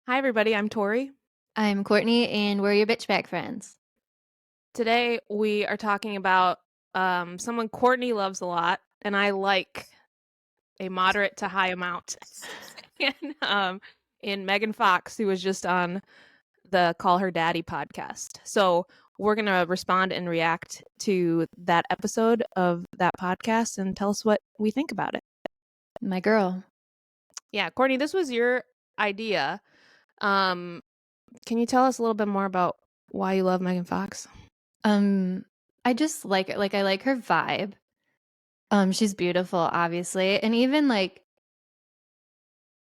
Hi, everybody. I'm Tori. I'm Courtney, and we're your bitch bag friends. Today we are talking about someone Courtney loves a lot, and I like a moderate to high amount. and in Megan Fox, who was just on the Call Her Daddy podcast. So we're gonna respond and react to that episode of that podcast and tell us what we think about it. My girl. Yeah, Courtney, this was your idea. Um, can you tell us a little bit more about why you love Megan Fox? I just like it. Like I like her vibe. She's beautiful, obviously. And even like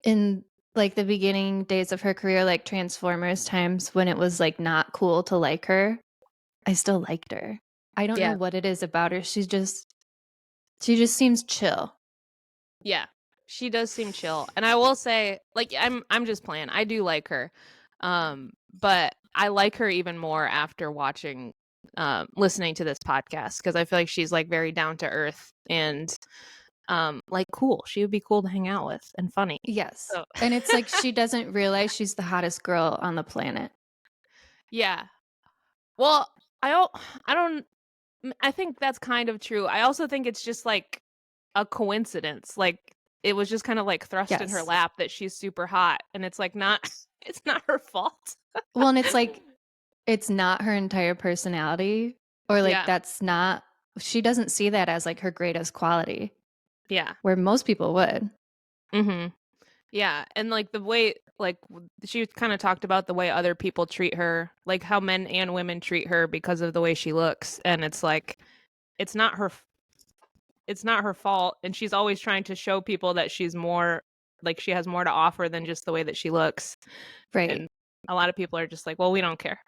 in like the beginning days of her career, like Transformers times when it was like not cool to like her, I still liked her. I don't know Yeah. what it is about her. She just seems chill. Yeah, she does seem chill. And I will say, like, I'm just playing. I do like her. But I like her even more after watching listening to this podcast because I feel like she's like very down to earth and like cool. She would be cool to hang out with and funny. Yes. So And it's like she doesn't realize she's the hottest girl on the planet. yeah. Well, I don't I think that's kind of true. I also think it's just like a coincidence. Like it was just kind of like thrust in her Yes. lap that she's super hot and it's like not it's not her fault. Well, and it's like it's not her entire personality, or like Yeah. that's not she doesn't see that as like her greatest quality, Yeah. where most people would. Mhm. Yeah, and like the way like she kind of talked about the way other people treat her, like how men and women treat her because of the way she looks and it's like it's not her it's not her fault and she's always trying to show people that she's more like she has more to offer than just the way that she looks. Right. And a lot of people are just like, "Well, we don't care."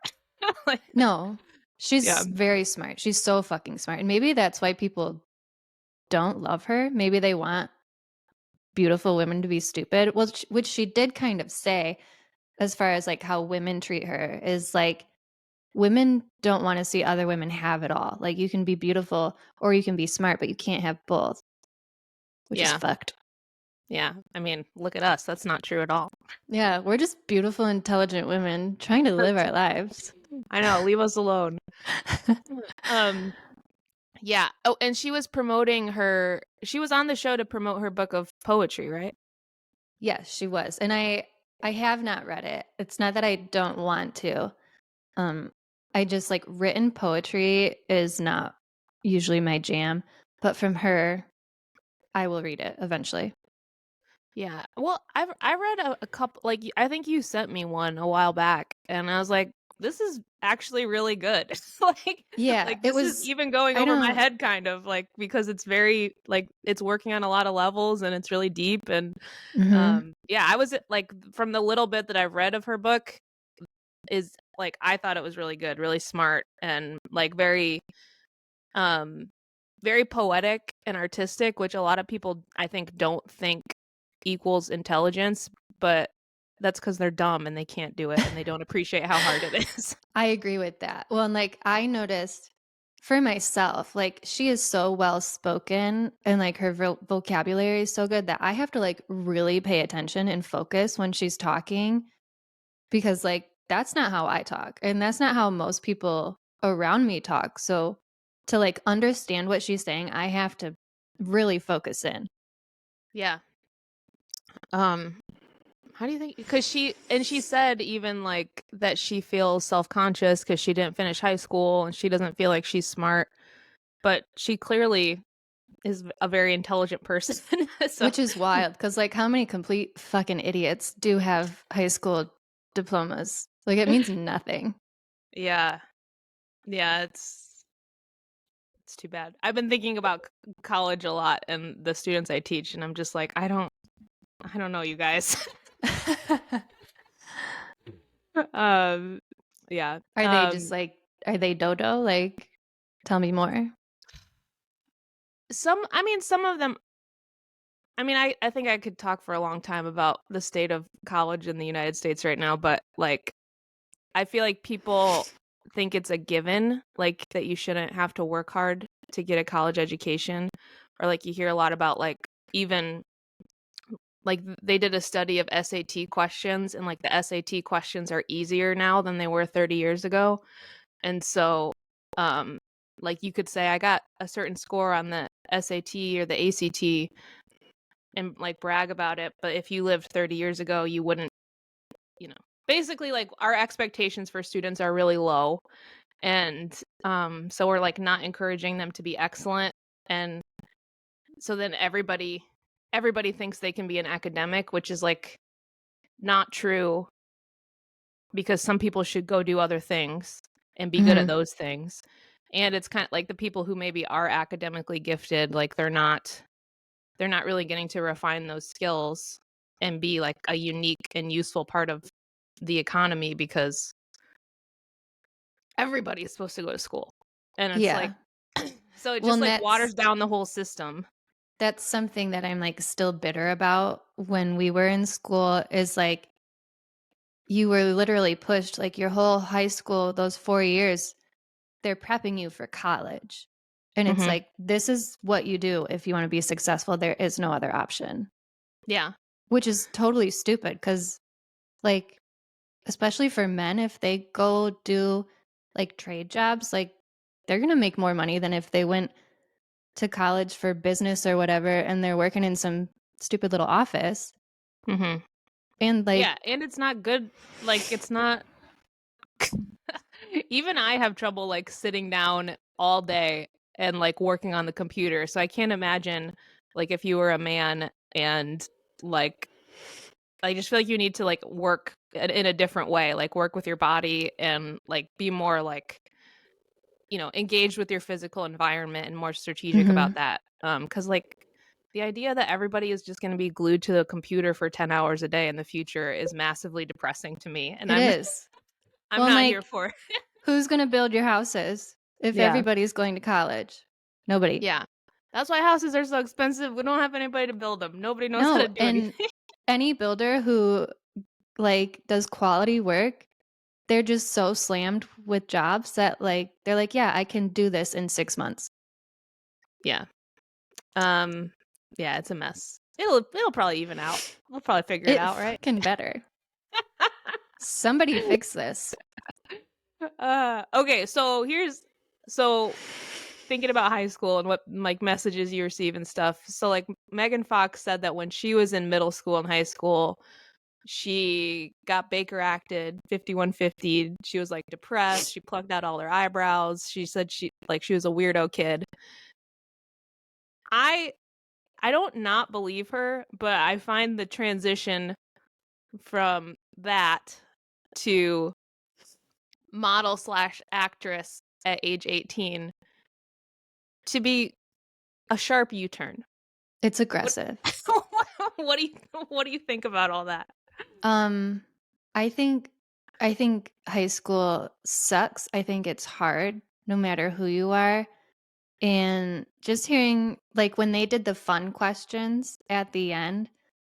Like, No. yeah. She's very smart. She's so fucking smart. And maybe that's why people don't love her. Maybe they want beautiful women to be stupid. Well, which she did kind of say as far as like how women treat her is like women don't want to see other women have it all. Like you can be beautiful or you can be smart, but you can't have both, which is Yeah. fucked. Yeah. I mean, look at us. That's not true at all. Yeah, we're just beautiful, intelligent women trying to live our lives. I know, leave us alone. Um yeah. Oh, and she was on the show to promote her book of poetry, right? Yes, she was. And I have not read it. It's not that I don't want to. Um I just like written poetry is not usually my jam, but from her I will read it eventually. Yeah. Well, I read a couple like I think you sent me one a while back and I was like, this is actually really good. like Yeah, like it this is was even going I over my don't head kind of like because it's very like it's working on a lot of levels and it's really deep and Mhm. yeah, I was like from the little bit that I've read of her book is like I thought it was really good, really smart and like um very poetic and artistic, which a lot of people I think don't think equals intelligence, but that's because they're dumb and they can't do it and they don't appreciate how hard it is. I agree with that. Well, and like I noticed for myself, like she is so well spoken and like her vocabulary is so good that I have to like really pay attention and focus when she's talking because like that's not how I talk and that's not how most people around me talk. So to like understand what she's saying, I have to really focus in. Yeah. Um how do you think cuz she said even like that she feels self-conscious cuz she didn't finish high school and she doesn't feel like she's smart, but she clearly is a very intelligent person. so Which is wild because, like, how many complete fucking idiots do have high school diplomas? Like, it means nothing. yeah. Yeah, it's too bad. I've been thinking about college a lot and the students I teach and I'm just like I don't know you guys. um yeah. Are they just like, are they dodo? Like, tell me more. Some of them I think I could talk for a long time about the state of college in the United States right now, but like I feel like people think it's a given, like that you shouldn't have to work hard to get a college education. Or like you hear a lot about like even like, they did a study of SAT questions, and, like, the SAT questions are easier now than they were 30 years ago, and so, um, like, you could say, "I got a certain score on the SAT or the ACT," and, like, brag about it, but if you lived 30 years ago, you wouldn't, you know basically, like, our expectations for students are really low, and, so we're, like, not encouraging them to be excellent, and so then everybody thinks they can be an academic, which is, like, not true because some people should go do other things and be good at Mhm. those things. And it's kind of like the people who maybe are academically gifted, like they're not really getting to refine those skills and be like a unique and useful part of the economy because everybody is supposed to go to school. And it's like Yeah. so it Well, just and like waters down the whole system. that's something that I'm, like, still bitter about when we were in school is, like, you were literally pushed, like, your whole high school, those 4 years, they're prepping you for college. And it's Mhm. like, this is what you do if you wanna be successful, there is no other option, Yeah. which is totally stupid because, like, especially for men, if they go do, like, trade jobs, like, they're gonna make more money than if they went to college for business or whatever, and they're working in some stupid little office. Mhm. And, Yeah, like, and it's not good like it's not even I have trouble, like, sitting down all day and, like, working on the computer, so I can't imagine, like, if you were a man and, like I just feel like you need to, like, work in a different way, like, work with your body and, like, be more, like, engaged with your physical environment and more strategic about mhm. that, because like, the idea that everybody is just gonna be glued to the computer for 10 hours a day in the future is massively depressing to me, and It is. I'm Well, and, not here like, for it. who's gonna build your houses if Yeah. everybody's going to college? Nobody. Yeah. That's why houses are so expensive, we don't have anybody to build them. Nobody knows how No, to do and anything. any builder who, like, does quality work, they're just so slammed with jobs that, like, they're like, "Yeah, I can do this in 6 months." Yeah. Um, yeah, it's a mess. It'll probably even out. We'll probably figure it It out, right? fucking better. Somebody fix this. Okay, so thinking about high school and what, like, messages you receive and stuff. So, like, Megan Fox said that when she was in middle school and high school, she got Baker acted 5150. She was, like, depressed, she plucked out all her eyebrows, she said she was a weirdo kid. I I don't not believe her, but I find the transition from that to model/actress at age 18 to be a sharp U-turn. It's What aggressive. what do you what do you think about all that? Um, I think I think high school sucks. I think it's hard no matter who you are. And just hearing like when they did the fun questions at the end,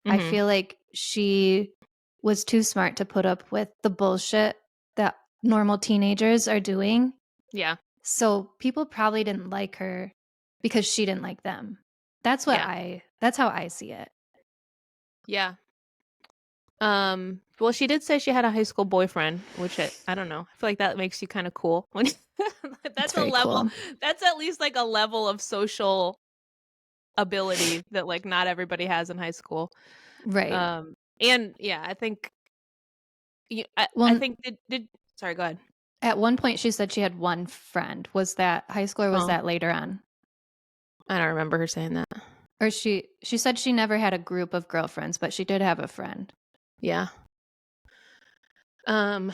I Mhm. feel like she was too smart to put up with the bullshit that normal teenagers are doing. Yeah. So people probably didn't like her because she didn't like them. Yeah. That's how I see it. Yeah. Well, she did say she had a high school boyfriend, which I don't know. I feel like that makes you kinda cool when It's that's a very level cool. that's at least, like, a level of social ability that, like, not everybody has in high school. Right. And yeah, I think I Well, think did sorry, go ahead. at one point, she said she had one friend. Was that high school or was Oh, that later on? I don't remember her saying that. Or she said she never had a group of girlfriends, but she did have a friend. Yeah. Um,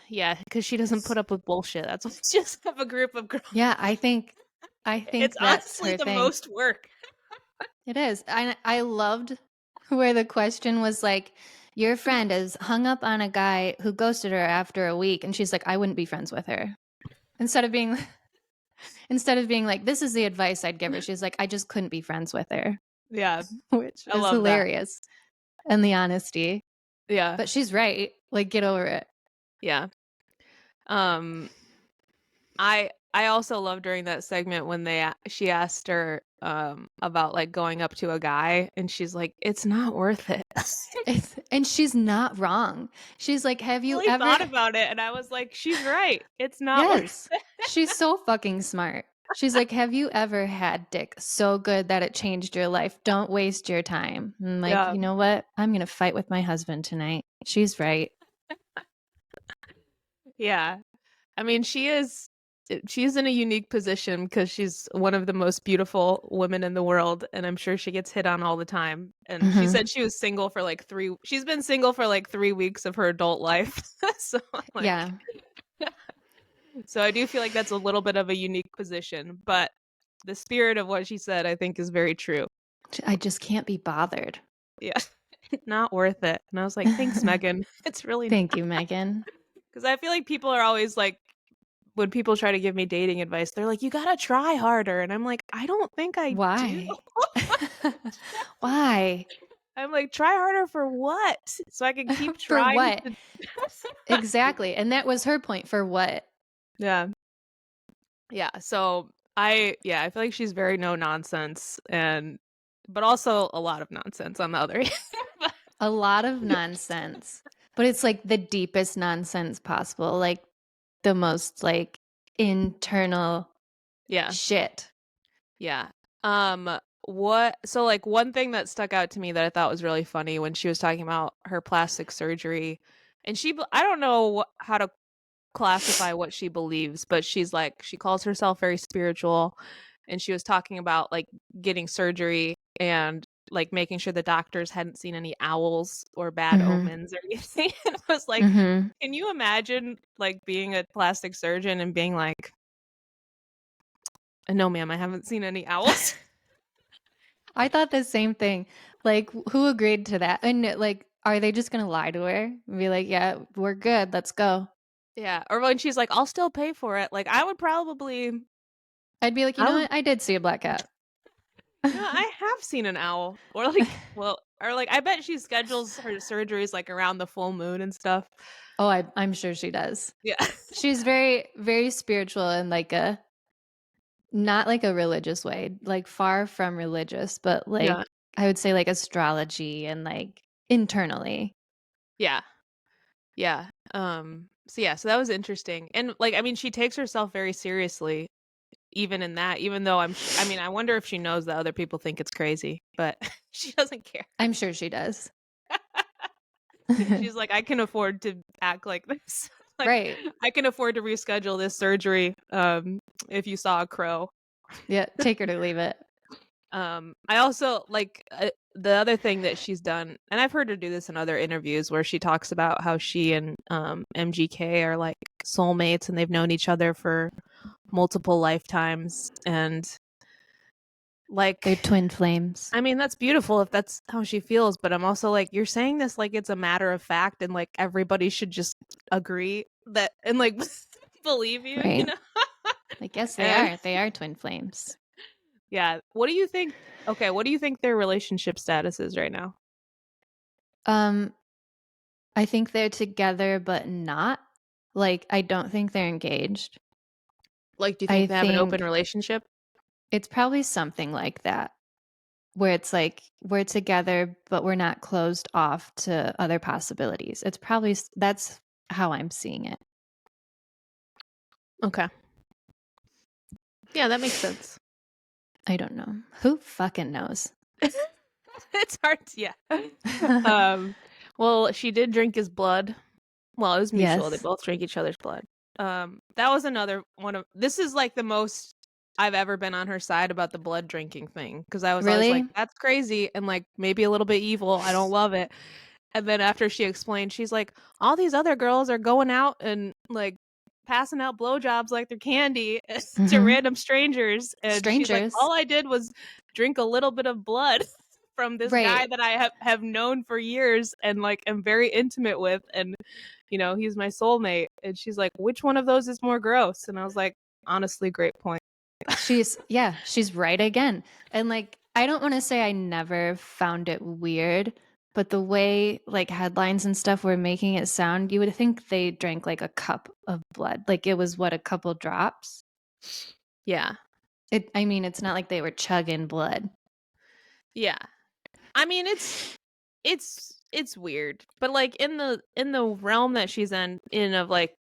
yeah, because she doesn't put up with bullshit, that's why she just have a group of girls. Yeah, I It's think that's honestly her the thing. most work. It is. I loved where the question was like, "Your friend is hung up on a guy who ghosted her after a week," and she's like, "I wouldn't be friends with her." Instead of being instead of being like, "This is the advice I'd give her," she's like, "I just couldn't be friends with her," Yeah, which I is love that. hilarious, and the honesty. Yeah, But she's right. Like, get over it. yeah. Um, I also love during that segment when she asked her. about like going up to a guy, and she's like, "It's not worth it." And she's not wrong. She's like, "Have you Really ever?" thought about it, and I was like, "She's right. It's not worth Yes. it." She's so fucking smart. She's like, "Have you ever had dick so good that it changed your life? Don't waste your time." I'm like, Yeah, "You know what? I'm gonna fight with my husband tonight." She's right. yeah. I mean, she's in a unique position because she's one of the most beautiful women in the world, and I'm sure she gets hit on all the time. And she Mhm. said she was single for like she's been single for like 3 weeks of her adult life. So like, Yeah. so I do feel like that's a little bit of a unique position, but the spirit of what she said, I think, is very true. I just can't be bothered. Yeah, not worth it. And I was like, thanks, Megan. It's really Thank not. you, Megan. Because I feel like people are always like, when people try to give me dating advice, they're like, you gotta try harder. And I'm like, I don't think I do. Why? Why? I'm like, try harder for what? So I can keep For trying what? to. Exactly. And that was her point. For what? Yeah. Yeah. So yeah, I feel like she's very no nonsense, but also a lot of nonsense on the other hand. A lot of nonsense. But it's like the deepest nonsense possible. Like the most like internal Yeah. shit. Yeah. What so like one thing that stuck out to me that I thought was really funny when she was talking about her plastic surgery, and I don't know how to classify what she believes, but she's like, she calls herself very spiritual, and she was talking about like getting surgery and like making sure the doctors hadn't seen any owls or bad Mhm. omens or anything. And I was like, Mhm. can you imagine like being a plastic surgeon and being like, no ma'am, I haven't seen any owls. I thought the same thing. Like who agreed to that? And like are they just going to lie to her and be like, "Yeah, we're good. Let's go." Yeah, or when she's like, I'll still pay for it, like I would probably, I'd be like, "You I know would, what? I did see a black cat." I have seen an owl, or like, well, or like I bet she schedules her surgeries like around the full moon and stuff. Oh, I'm sure she does. Yeah. She's very very spiritual and like a not like a religious way, like far from religious, but Yeah. like I would say like astrology and like internally. Yeah. Yeah. So yeah, so that was interesting. And like I mean, she takes herself very seriously even in that, even though I mean, I wonder if she knows that other people think it's crazy, but she doesn't care. I'm sure she does. She's like, I can afford to act like this. Like Right. I can afford to reschedule this surgery if you saw a crow. Yeah, take her to leave it. I also like the other thing that she's done, and I've heard her do this in other interviews where she talks about how she and MGK are like soulmates and they've known each other for multiple lifetimes. And They're like, twin flames. I mean, that's beautiful if that's how she feels, but I'm also like, you're saying this like it's a matter of fact and like everybody should just agree that and like believe you, you Right. know? I guess they And are. They are twin flames. yeah, what do you think? Okay, what do you think their relationship status is right now? Um, I think they're together but not. Like I don't think they're engaged. Like, do you I think they have an open think relationship? it's probably something like that where it's like we're together but we're not closed off to other possibilities. It's probably that's how I'm seeing it. Okay. Yeah, that makes sense. I don't know. Who fucking knows? It's hard to, yeah. Um, well, she did drink his blood. Well, it was mutual. They Yes. both drank each other's blood. That was another one of this is like the most I've ever been on her side about the blood drinking thing because I was always like, Really? that's crazy and like maybe a little bit evil. I don't love it. And then after she explained, she's like, all these other girls are going out and like passing out blowjobs like they're candy to Mhm. random strangers. And she's like, Strangers. all I did was drink a little bit of blood from this guy Right. that I have known for years and like am very intimate with. And, you know, he's my soulmate. And she's like, which one of those is more gross? And I was like, honestly, great point. She's right again. And like I don't want to say I never found it weird, but the way like headlines and stuff were making it sound, you would think they drank like a cup of blood. Like it was what, a couple drops? Yeah. I mean, it's not like they were chugging blood. Yeah. I mean, it's weird, but like in the realm that she's in of like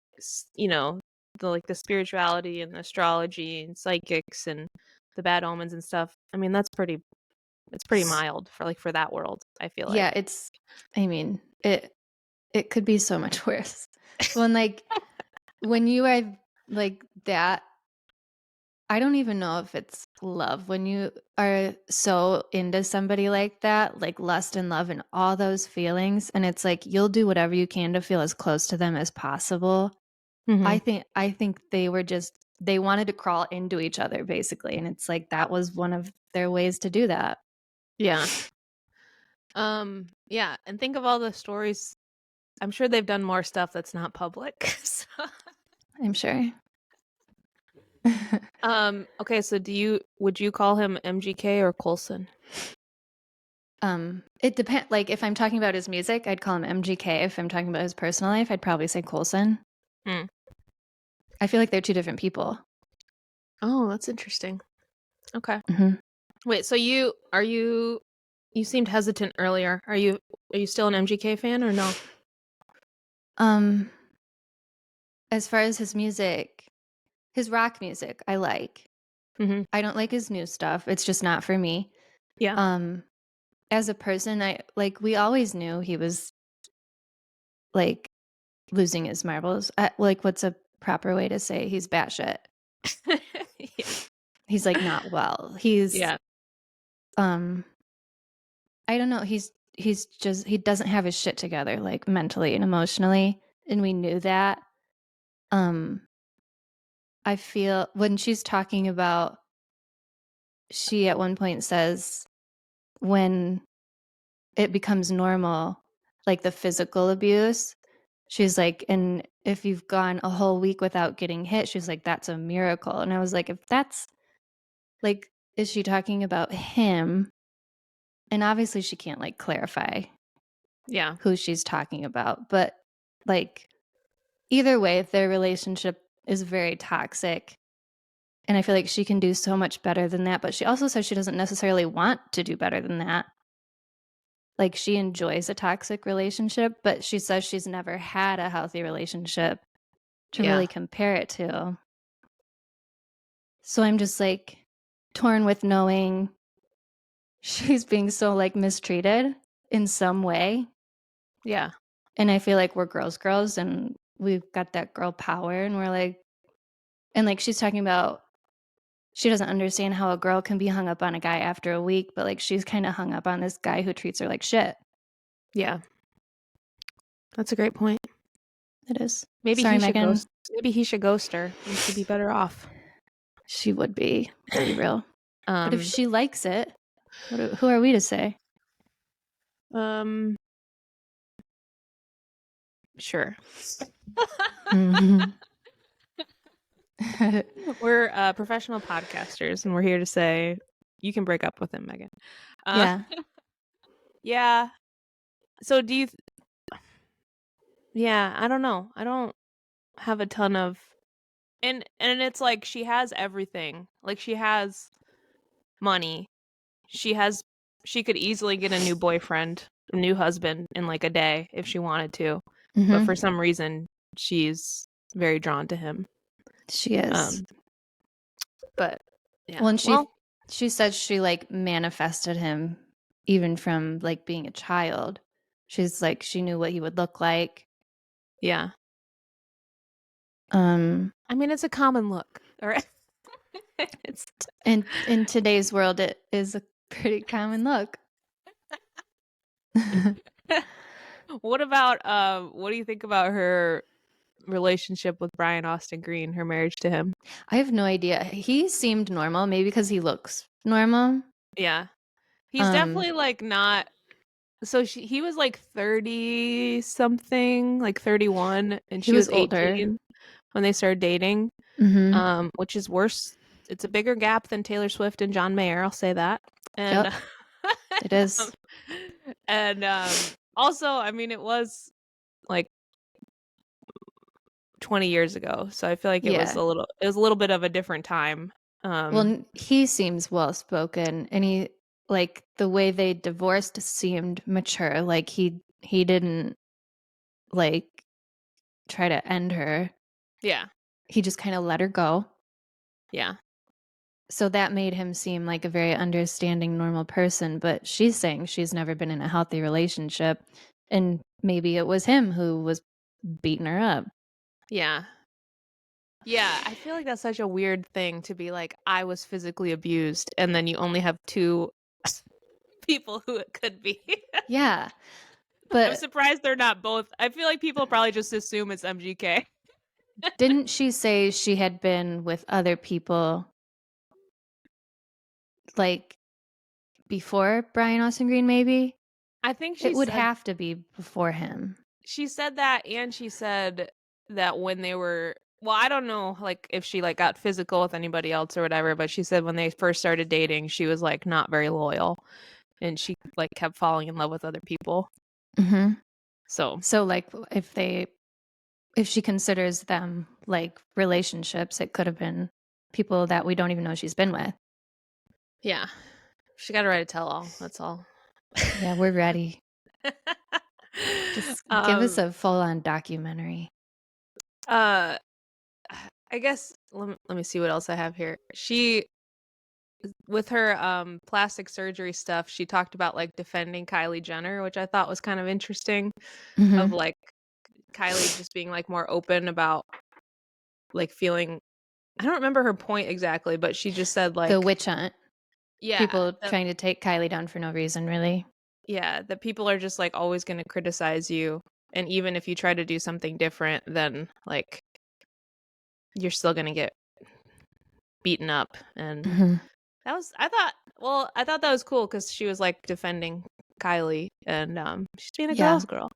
you know, the like the spirituality and the astrology and psychics and the bad omens and stuff. I mean, it's pretty mild for like for that world, I feel Yeah, like. it's I mean, it could be so much worse. When, like when you are like that, I don't even know if it's love when you are so into somebody like that, like lust and love and all those feelings, and it's like you'll do whatever you can to feel as close to them as possible. Mhm. I think they were just they wanted to crawl into each other basically, and it's like that was one of their ways to do that. Yeah. Yeah, and think of all the stories. I'm sure they've done more stuff that's not public. So, I'm sure. okay, so would you call him MGK or Colson? It depends. Like if I'm talking about his music, I'd call him MGK. If I'm talking about his personal life, I'd probably say Coulson. Hmm. I feel like they're two different people. Oh, that's interesting. Okay. Hmm. Wait, so you seemed hesitant earlier. Are you still an MGK fan or no? Um, as far as his music, his rock music, I like. Mhm. I don't like his new stuff. It's just not for me. Yeah. Um, as a person, I like we always knew he was like losing his marbles. Like what's a proper way to say he's batshit? Yeah. He's like not well. He's Yeah. um I don't know. He's just he doesn't have his shit together like mentally and emotionally, and we knew that. Um I feel when she's talking about she at one point says when it becomes normal, like the physical abuse, she's like, and if you've gone a whole week without getting hit, she's like, that's a miracle. And I was like, if that's like, is she talking about him? And obviously she can't like clarify Yeah. who she's talking about, but like either way, their relationship is very toxic. And I feel like she can do so much better than that. But she also says she doesn't necessarily want to do better than that. Like she enjoys a toxic relationship, but she says she's never had a healthy relationship to Yeah. really compare it to. So I'm just like torn with knowing she's being so like mistreated in some way. Yeah. And I feel like we're girls and we've got that girl power and we're like and like she's talking about she doesn't understand how a girl can be hung up on a guy after a week, but like she's kind of hung up on this guy who treats her like shit. Yeah. That's a great point. It is. Maybe Sorry, he should Megan. ghost maybe he should ghost her and she'd be better off. She would be, to be real. But if Um she likes it, who are we to say? um sure. We're professional podcasters and we're here to say you can break up with him, Megan. Uh Yeah. yeah. So do you yeah, I don't know. I don't have a ton of and it's like she has everything. Like she has money. She has she could easily get a new boyfriend, a new husband in like a day if she wanted to. But Hmm. for some reason she's very drawn to him. She is. Um but yeah. Well, and Well, she said she like manifested him even from like being a child. She's like she knew what he would look like. yeah. Um I mean it's a common look. All right. It's and in today's world it is a pretty common look. I what do you think about her relationship with Brian Austin Green, her marriage to him? have no idea. He seemed normal, maybe because he looks normal. Yeah. He's Um definitely like not so he was like 30 something, like 31 and he she was was older. 18 when they started dating. Mhm. Which is worse. It's a bigger gap than Taylor Swift and John Mayer, I'll say that. And Yep, it um, is. and also, I mean it was like 20 years ago. So I feel like Yeah. it was a little bit of a different time. Um, Well, he seems well spoken, and he like the way they divorced seemed mature. Like he didn't like try to end her. yeah, He just kind of let her go. yeah, So that made him seem like a very understanding, normal person. But she's saying she's never been in a healthy relationship, and maybe it was him who was beating her up. yeah. Yeah, I feel like that's such a weird thing to be like, I was physically abused, and then you only have two people who it could be. Yeah, I'm but surprised they're not both. I feel like people probably just assume it's MGK. didn't she say she had been with other people like before Brian Austin Green? Maybe I think it would have to be before him. she said that, and she said that when they were, well, I don't know, like if she like got physical with anybody else or whatever, but she said when they first started dating, she was like not very loyal, and she like kept falling in love with other people. Hmm. So So, like, if she considers them like relationships, it could have been people that we don't even know she's been with. yeah, she got to write a tell-all. That's all. Yeah, we're ready. Just give us um, a full on documentary. uh, I guess let me see what else I have here. She with her plastic surgery stuff, she talked about like defending Kylie Jenner, which I thought was kind of interesting of Hmm. like Kylie just being like more open about like feeling I don't remember her point exactly, but she just said The like witch hunt. yeah, People trying to take Kylie down for no reason, really. that people are just like always going to criticize you, and even if you try to do something different, then like you're still going to get beaten up. And Hmm. that was I thought that was cool cuz she was like defending Kylie, and she's being a Yeah. girl's girl.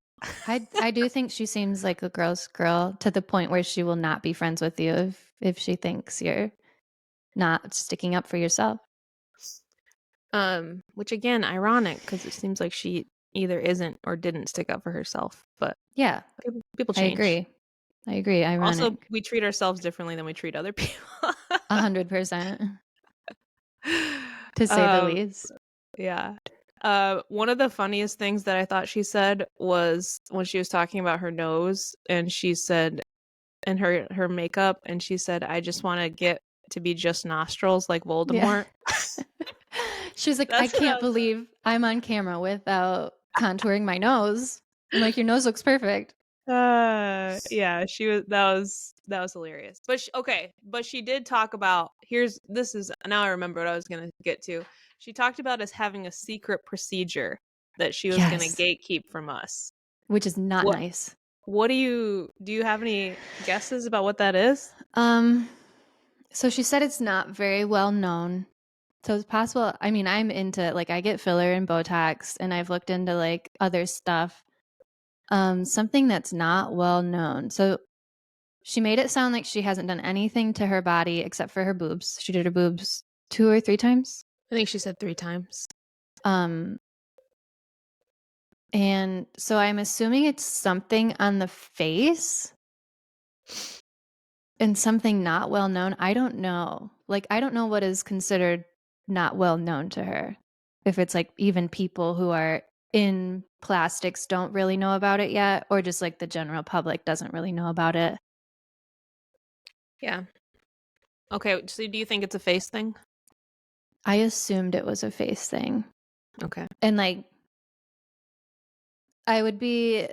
I do think she seems like a gross girl to the point where she will not be friends with you if she thinks you're not sticking up for yourself. Which again, ironic because it seems like she either isn't or didn't stick up for herself, but Yeah, people I change. agree. I agree. Also, Ironic. we treat ourselves differently than we treat other people. 100%, to say the um, least. yeah. One of the funniest things that I thought she said was when she was talking about her nose, and she said, and her makeup, and she said, "I just want to get to be just nostrils like Yeah. Voldemort." She's like, I That's what I can't was. believe I'm on camera without contouring my nose. I'm like, your nose looks perfect. Yeah, she was that was hilarious. But okay, but she did talk about this is now I remember what I was going to get to. She talked about us having a secret procedure that she was going to Yes, gatekeep from us. which is not What nice. what do you have any guesses about what that is? Um, so she said it's not very well known. So it's possible. I mean, I'm into like I get filler and Botox, and I've looked into like other stuff. Something that's not well known. So she made it sound like she hasn't done anything to her body except for her boobs. She did her boobs 2 or 3 times. I think she said 3 times. Um, and so I'm assuming it's something on the face and something not well known. I don't know. Like, I don't know what is considered not well known to her. If it's like even people who are in plastics don't really know about it yet, or just like the general public doesn't really know about it. Yeah. Okay, so do you think it's a face thing? I assumed it was a face thing. Okay. And like, I would be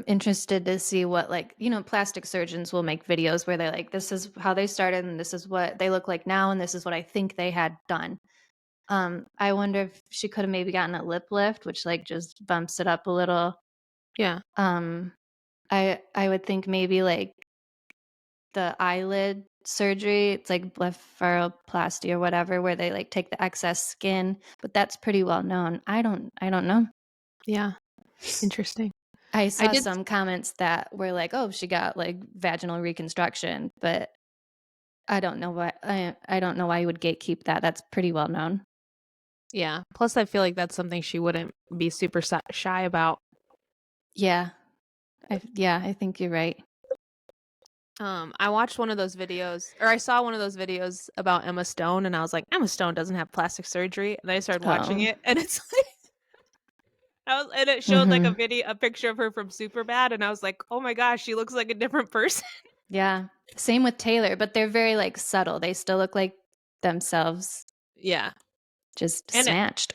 interested to see what like, plastic surgeons will make videos where they're like, this is how they started and this is what they look like now and this is what I think they had done. I wonder if she could have maybe gotten a lip lift, which like just bumps it up a little. Yeah. Um, I would think maybe like the eyelid surgery, it's like blepharoplasty or whatever, where they like take the excess skin, but that's pretty well known. I don't know. Yeah. Interesting. I I saw did some comments that were like, "Oh, she got like vaginal reconstruction," but I don't know why you would gatekeep that. That's pretty well known. Yeah. Plus I feel like that's something she wouldn't be super shy about. Yeah, I think you're right. I watched one of those videos, or I saw one of those videos about Emma Stone, and I was like, Emma Stone doesn't have plastic surgery. And then I started watching Oh. it, and it's like, and it showed like Mhm. a picture of her from Superbad, and I was like, oh my gosh, she looks like a different person. Yeah. Same with Taylor, but they're very, like, subtle. They still look like themselves, Yeah, just and it snatched.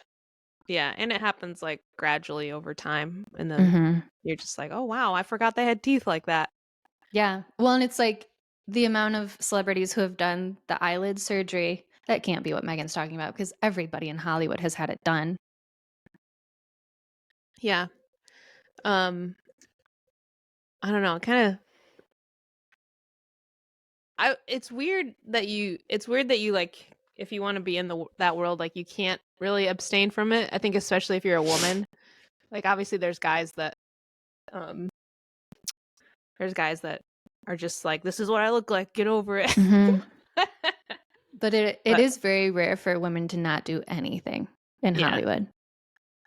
yeah, and it happens like gradually over time, and then Mhm. you're just like, oh wow, I forgot they had teeth like that. Yeah. Well, and it's like the amount of celebrities who have done the eyelid surgery, that can't be what Megan's talking about because everybody in Hollywood has had it done. Yeah. Um, I don't know, kind of I it's weird that you like if you want to be in that world like you can't really abstain from it. I think especially if you're a woman. Like obviously um there's guys that are just like this is what I look like, get over it. Mhm. But it But is very rare for women to not do anything in yeah. Hollywood.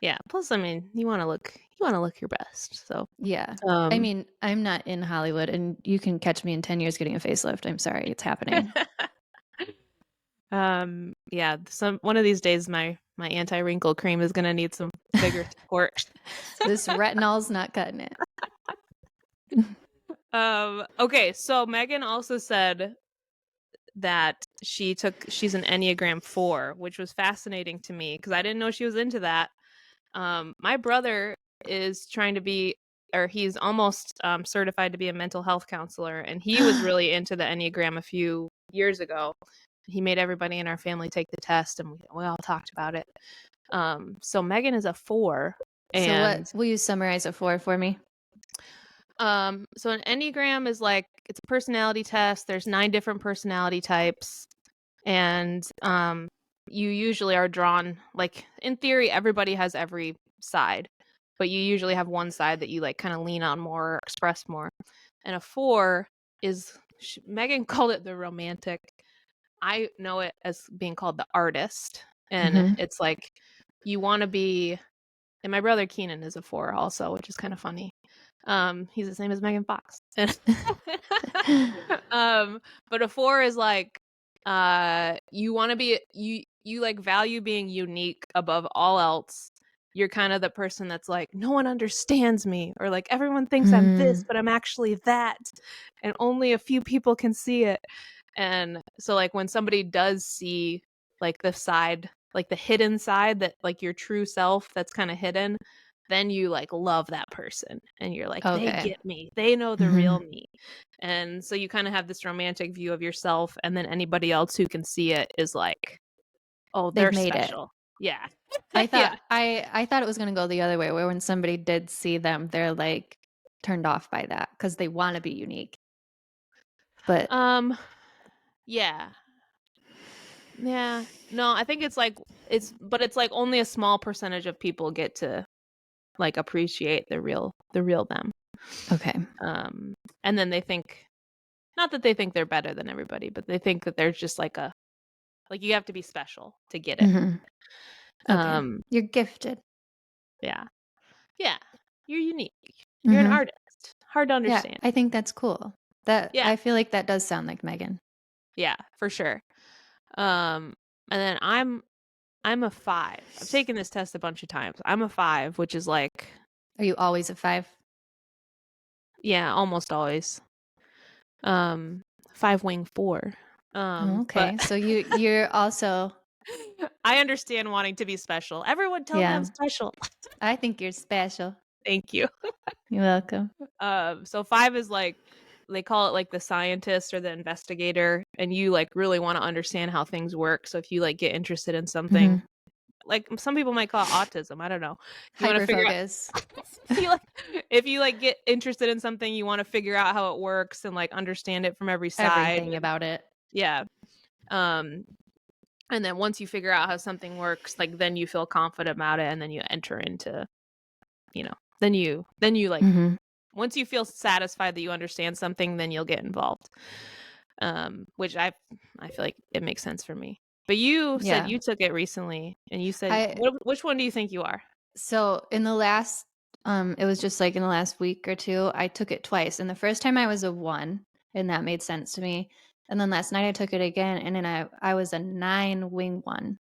Yeah. Plus I mean, you want to look your best. So, Yeah. I um mean, I'm not in Hollywood, and you can catch me in 10 years getting a facelift. I'm sorry, it's happening. yeah, some one of these days my anti-wrinkle cream is going to need some bigger support. This retinol's not cutting it. Okay, so Megan also said that she's an Enneagram 4, which was fascinating to me because I didn't know she was into that. My brother is trying to be or he's almost certified to be a mental health counselor, and he was really into the Enneagram a few years ago. He made everybody in our family take the test, and we all talked about it. So Megan is a 4, So what and will you summarize it for me? so an Enneagram is like it's a personality test. There's 9 different personality types, and you usually are drawn like in theory everybody has every side, but you usually have one side that you like kind of lean on more or express more. And a 4 is Megan called it the romantic. I know it as being called the artist, and Mhm. it's like you want to be. And my brother Keenan is a 4 also, which is kind of funny. He's the same as Megan Fox. um, but a 4 is like you want to be you like value being unique above all else. You're kind of the person that's like no one understands me or like everyone thinks I'm this Mm, but I'm actually that and only a few people can see it. And so like when somebody does see like the side, like the hidden side that like your true self that's kind of hidden, then you like love that person and you're like they okay. get me. They know the real Mhm. me. And so you kind of have this romantic view of yourself and then anybody else who can see it is like, "Oh, They've they're made it. special." Yeah. I Yeah. thought I thought it was gonna go the other way, where when somebody did see them, they're, like, turned off by that because they wanna be unique. But Um yeah. Yeah. No, I think it's like it's like only a small percentage of people get to like appreciate the real them. okay. Um and then they think not that they think they're better than everybody, but they think that they're just like you have to be special to get it. Mhm. Okay. Um You're gifted. yeah. Yeah. You're unique. You're an Mhm. artist. Hard to Yeah, understand. I think that's cool. That Yeah. I feel like that does sound like Megan. Yeah, for sure. Um and then I'm a 5. I've taken this test a bunch of times. I'm a 5, which is like Are you always a 5? yeah, almost always. Um 5 wing 4. Oh, But okay. So you're also I understand wanting to be special. Everyone tell me I'm yeah. special. I think you're special. Thank you. You're welcome. So 5 is like they call it like the scientist or the investigator and you like really want to understand how things work. So if you like get interested in something, Mhm. like some people might call it autism, I don't know. You want to Hyper figure out focus. you like if you like get interested in something, you want to figure out how it works and like understand it from every side Everything and about it. yeah. Um and then once you figure out how something works, like then you feel confident about it and then you enter into, you know, then you like Mhm. once you feel satisfied that you understand something, then you'll get involved. Which I feel like it makes sense for me. But you said Yeah. you took it recently and you said I which one do you think you are? So in the last it was just like in the last week or 2, I took it twice. And the first time I was a 1, and that made sense to me. And then last night I took it again, and then I was a 9 wing 1.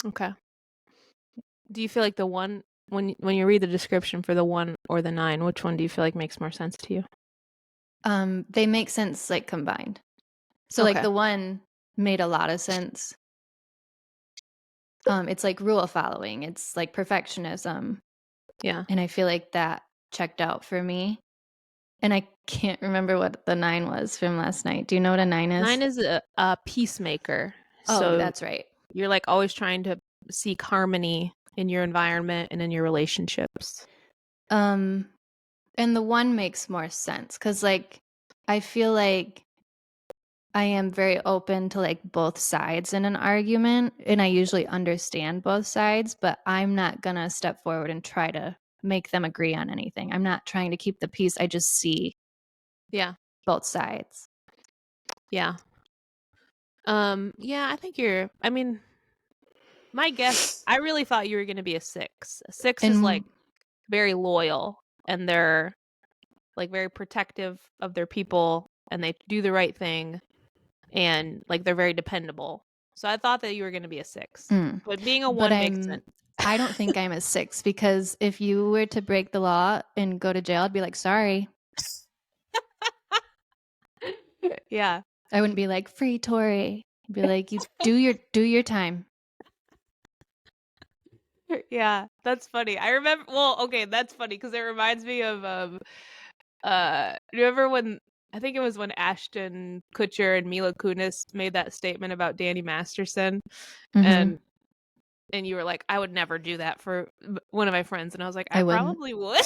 Okay. Do you feel like the one when you read the description for the 1 or the 9, which one do you feel like makes more sense to you? They make sense, like, combined. So, like, Okay. the 1 made a lot of sense. It's like rule following, it's like perfectionism, Yeah. and I feel like that checked out for me, and I can't remember what the 9 was from last night. Do you know what a 9 is? 9 is a peacemaker. Oh, So that's right. you're, like, always trying to seek harmony in your environment and in your relationships. Um, and the 1 makes more sense because, like, I feel like I am very open to, like, both sides in an argument, and I usually understand both sides, but I'm not gonna step forward and try to make them agree on anything. I'm not trying to keep the peace, I just see Yeah. both sides. Yeah. Yeah, I think I mean, my guess, I really thought you were gonna be a 6. A 6 is, like, And very loyal, and they're, like, very protective of their people, and they do the right thing, and, like, they're very dependable. So I thought that you were gonna be a 6, mm, but being a but 1 makes sense. I don't think I'm a 6 because if you were to break the law and go to jail, I'd be like, "Sorry." Yeah. I wouldn't be like, "Free Tory." I'd be like, "You do your time." Yeah, that's funny. I remember well, okay, that's funny because it reminds me of, remember when I think it was when Ashton Kutcher and Mila Kunis made that statement about Danny Masterson, Mhm. and you were like, "I would never do that for one of my friends," and I was like, "I I wouldn't. probably would."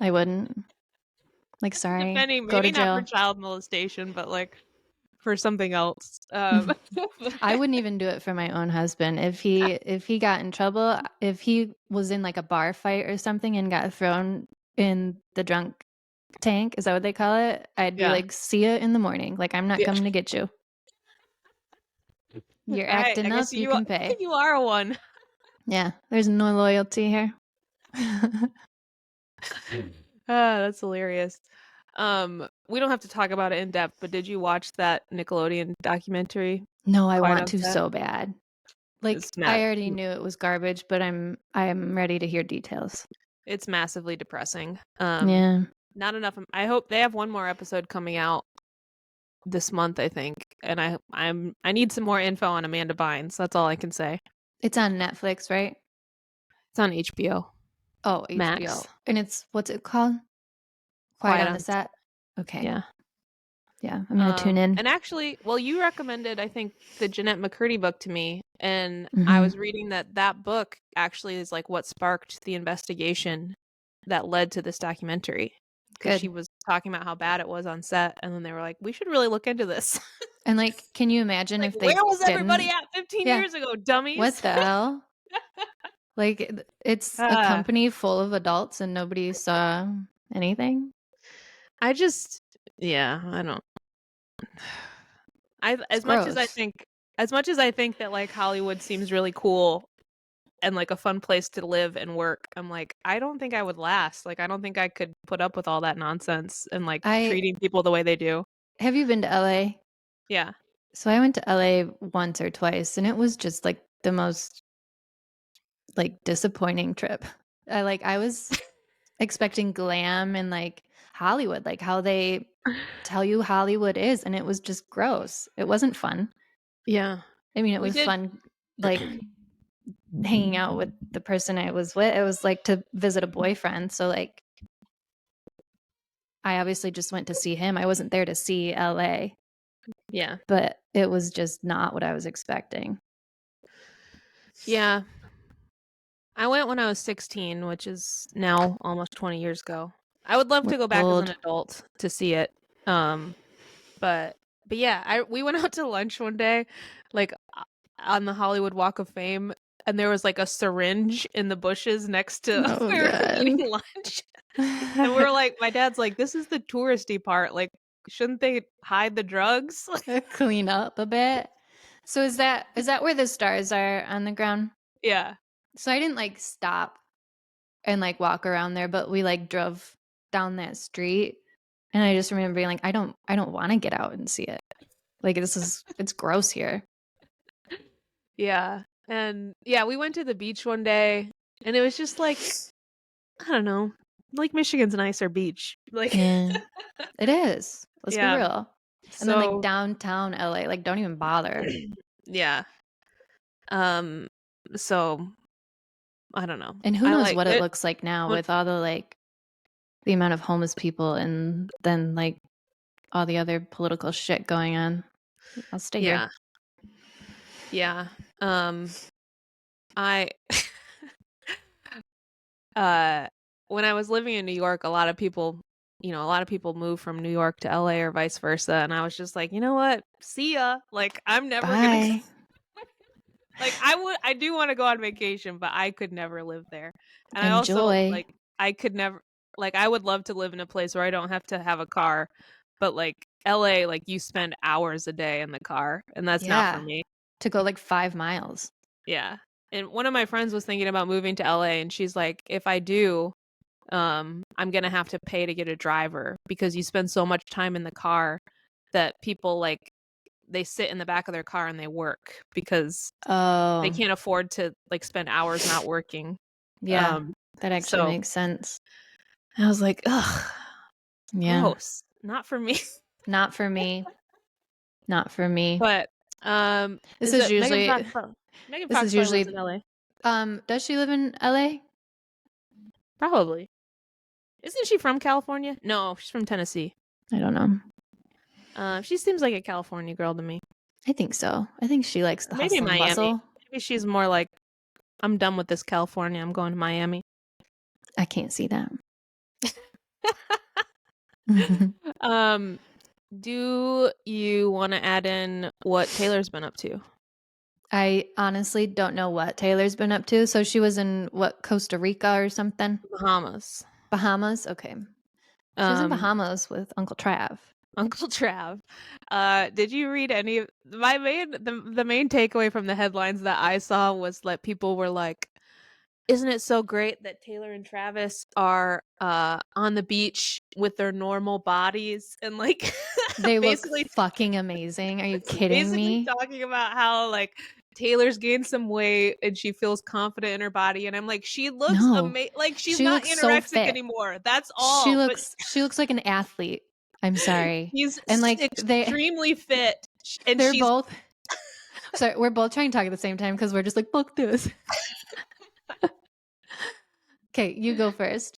I wouldn't. Like, "Sorry, Depending, go to maybe not for jail." child molestation, but, like, for something else. I wouldn't even do it for my own husband. If he got in trouble, if he was in, like, a bar fight or something and got thrown in the drunk tank, is that what they call it? I'd be Yeah. like, "See ya in the morning." Like, "I'm not Yeah. coming to get you. You're Alright, I acting guess up, you can pay." you are one. Yeah, there's no loyalty here. Ah, that's hilarious. We don't have to talk about it in depth, but did you watch that Nickelodeon documentary, No, I Quiet want on to Set? so bad. Like, It's ma I already knew it was garbage, but I'm ready to hear details. it's massively depressing. Yeah. Not enough I hope they have one more episode coming out this month, I think, and I need some more info on Amanda Bynes, that's all I can say. It's on Netflix, right? It's on HBO Oh, Max. HBO. And it's what's it called? Quiet Quiet on the on Set, Set? Okay. yeah. Yeah, I'm gonna tune in. And actually, well, you recommended, I think, the Jeanette McCurdy book to me, and I Mhm. was reading that that book actually is like what sparked the investigation that led to this documentary because she Good. was talking about how bad it was on set, and then they were like, "We should really look into this." And, like, can you imagine Like, if where they was everybody didn't? at 15 Yeah. years ago, What dummies? the hell? Like, it's a Ah, company full of adults and nobody saw anything? I just, yeah, I don't. I It's gross. as much as I think that like Hollywood seems really cool and like a fun place to live and work, I'm like, I don't think I would last. Like, I don't think I could put up with all that nonsense and like I treating people the way they do. Have you been to LA? Yeah. So I went to LA once or twice, and it was just, like, the most, like, disappointing trip. I was expecting glam and, like, Hollywood, like, how they tell you Hollywood is, and it was just gross. It wasn't fun. Yeah. I mean, it We was did. fun, like, hanging out with the person I was with. It was, like, to visit a boyfriend, so, like, I obviously just went to see him. I wasn't there to see LA, Yeah. but it was just not what I was expecting. Yeah. I went when I was 16, which is now almost 20 years ago. I would love We're to go back as an old. adult to see it. Um, but yeah, I we went out to lunch one day, like on the Hollywood Walk of Fame, and there was like a syringe in the bushes next to Oh we were god. eating lunch. And we were like, my dad's like, this is the touristy part. Like, shouldn't they hide the drugs? Clean up a bit. So is that where the stars are on the ground? Yeah. So I didn't, like, stop and, like, walk around there, but we, like, drove down that street, And I just remember being like, I don't want to get out and see it. Like it's gross here. Yeah. And yeah, we went to the beach one day and it was just like, I don't know, like Michigan's a nicer beach. Like, Yeah. It is. Let's be yeah. real. And then like So, downtown LA, like don't even bother. yeah. Um, so I don't know. And who I knows like what it it. looks like now When- with all the like the amount of homeless people and then like all the other political shit going on. I'll stay here. Yeah. Yeah. Um, I uh when I was living in New York, a lot of people, a lot of people move from New York to LA or vice versa, and I was just like, you know what? See ya. Like I'm never gonna Bye. like I do want to go on vacation, but I could never live there. And I also Enjoy. like I could never like I would love to live in a place where I don't have to have a car, but like LA, like you spend hours a day in the car, and that's not for Yeah. me. To go like 5 miles. Yeah. And one of my friends was thinking about moving to LA and she's like, if I do, I'm gonna have to pay to get a driver because you spend so much time in the car that people like they sit in the back of their car and they work because they Oh, can't afford to like spend hours not working. yeah. Um, That actually so makes sense. I was like, ugh, Yeah. gross. Not for me. Not for me. Not for me. But This is is it usually Megan this Fox is probably lives in usually LA. does she live in LA? Probably. Isn't she from California? No, she's from Tennessee. I don't know. She seems like a California girl to me. I think so. I think she likes Or the maybe hustle and Miami. bustle. Maybe she's more like, I'm done with this California. I'm going to Miami. I can't see that. um, do you want to add in what Taylor's been up to? I honestly don't know what Taylor's been up to. So she was in what, Costa Rica or something? Bahamas. Bahamas? Okay. She was in Um, Bahamas with Uncle Trav. Uncle Trav. Did you read any of the main takeaway from the headlines that I saw was that people were like, isn't it so great that Taylor and Travis are on the beach with their normal bodies and like They look basically fucking amazing. Are you kidding basically me? talking about how like Taylor's gained some weight and she feels confident in her body and I'm like she looks No. amazing, like she's She not looks so anorexic fit. anymore, that's She all, but looks she looks like an athlete. I'm sorry. she's And like extremely fit and they're she's both sorry, we're both trying to talk at the same time because we're just like, fuck this. Okay, you go first.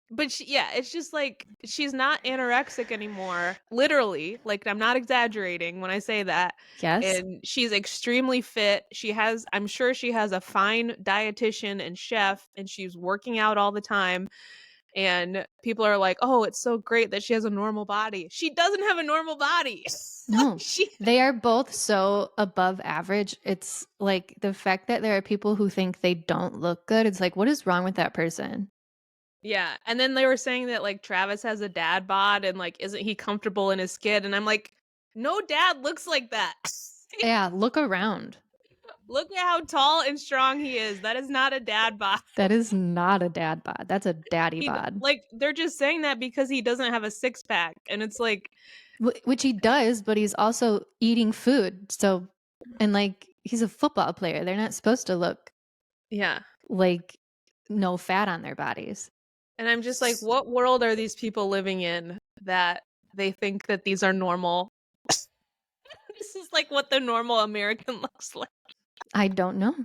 but yeah, it's just like she's not anorexic anymore. Literally, like I'm not exaggerating when I say that. Yes. And she's extremely fit. I'm sure she has a fine dietitian and chef, and she's working out all the time. And people are like, "Oh, it's so great that she has a normal body." She doesn't have a normal body. Like No. she They are both so above average. It's like the fact that there are people who think they don't look good. It's like, what is wrong with that person? Yeah, and then they were saying that like Travis has a dad bod and like isn't he comfortable in his skin? And I'm like, no dad looks like that. Yeah, look around. Look at how tall and strong he is. That is not a dad bod. That is not a dad bod. That's a daddy He bod. like they're just saying that because he doesn't have a six pack, and it's like, Which he does, but he's also eating food. So, and like, he's a football player. They're not supposed to look yeah. like no fat on their bodies. And I'm just like, what world are these people living in that they think that these are normal? This is like what the normal American looks like. I don't know.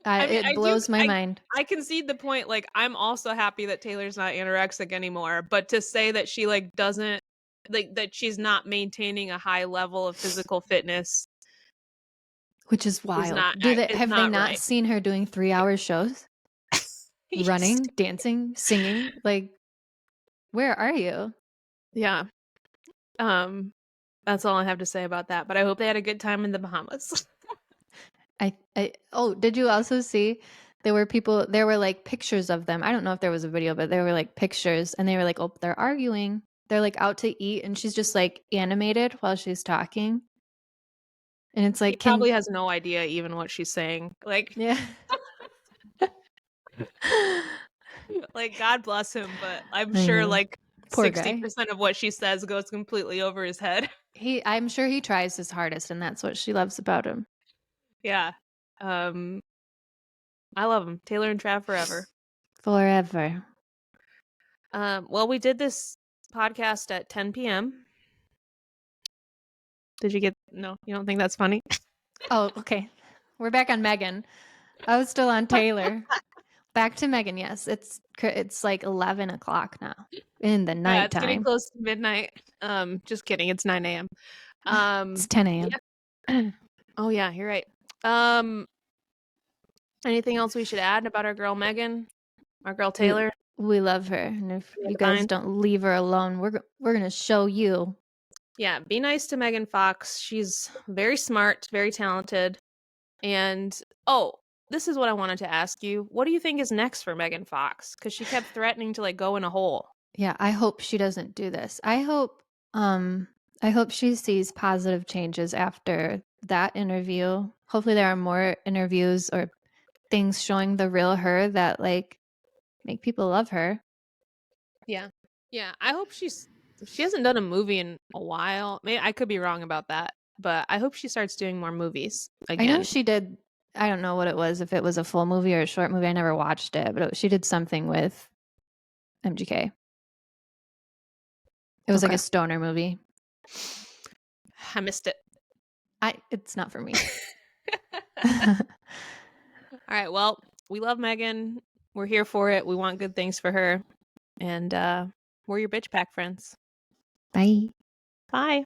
I mean, It blows my mind. I concede the point. Like, I'm also happy that Taylor's not anorexic anymore. But to say that she like doesn't like that she's not maintaining a high level of physical fitness Which is is wild. not is Have they not not right. seen her doing 3 hour shows? Yes. Running, dancing, singing? Like, where are you? Yeah. Um, that's all I have to say about that. But I hope they had a good time in the Bahamas. Oh, did you also see there were like pictures of them. I don't know if there was a video, but there were like pictures and they were like, oh, they're arguing. They're like out to eat and she's just like animated while she's talking. And it's He like, probably has no idea even what she's saying. yeah. Like God bless him, but I'm I sure know. like Poor guy. 60% of what she says goes completely over his head. I'm sure he tries his hardest, and that's what she loves about him. Yeah. I love him. Taylor and Trav forever. Forever. Well, we did this podcast at 10 p.m. Did you get no, you don't think that's funny? Oh, okay. We're back on Megan. I was still on Taylor. Back to Megan. Yes, it's like 11 o'clock now in the Yeah, it's getting nighttime. close to midnight. Just kidding. It's 9 a.m. It's 10 a.m. Yeah. Oh yeah, you're right. Um, anything else we should add about our girl Megan? Our girl We Taylor? we love her, and if They're you guys divine. don't leave her alone, we're gonna show you. Yeah, be nice to Megan Fox. She's very smart, very talented. And oh, this is what I wanted to ask you. What do you think is next for Megan Fox? Because she kept threatening to like go in a hole. Yeah, I hope she doesn't do this. I hope she sees positive changes after that interview. Hopefully there are more interviews or things showing the real her that like make people love her. Yeah. Yeah. I hope she hasn't done a movie in a while. Maybe I could be wrong about that, but I hope she starts doing more movies I know again. she did. I don't know what it was, if it was a full movie or a short movie. I never watched it, but she did something with MGK. It was like Okay. a stoner movie. I missed it. It's not for me. All right. Well, we love Megan. We're here for it. We want good things for her. And we're your bitch pack friends. Bye. Bye.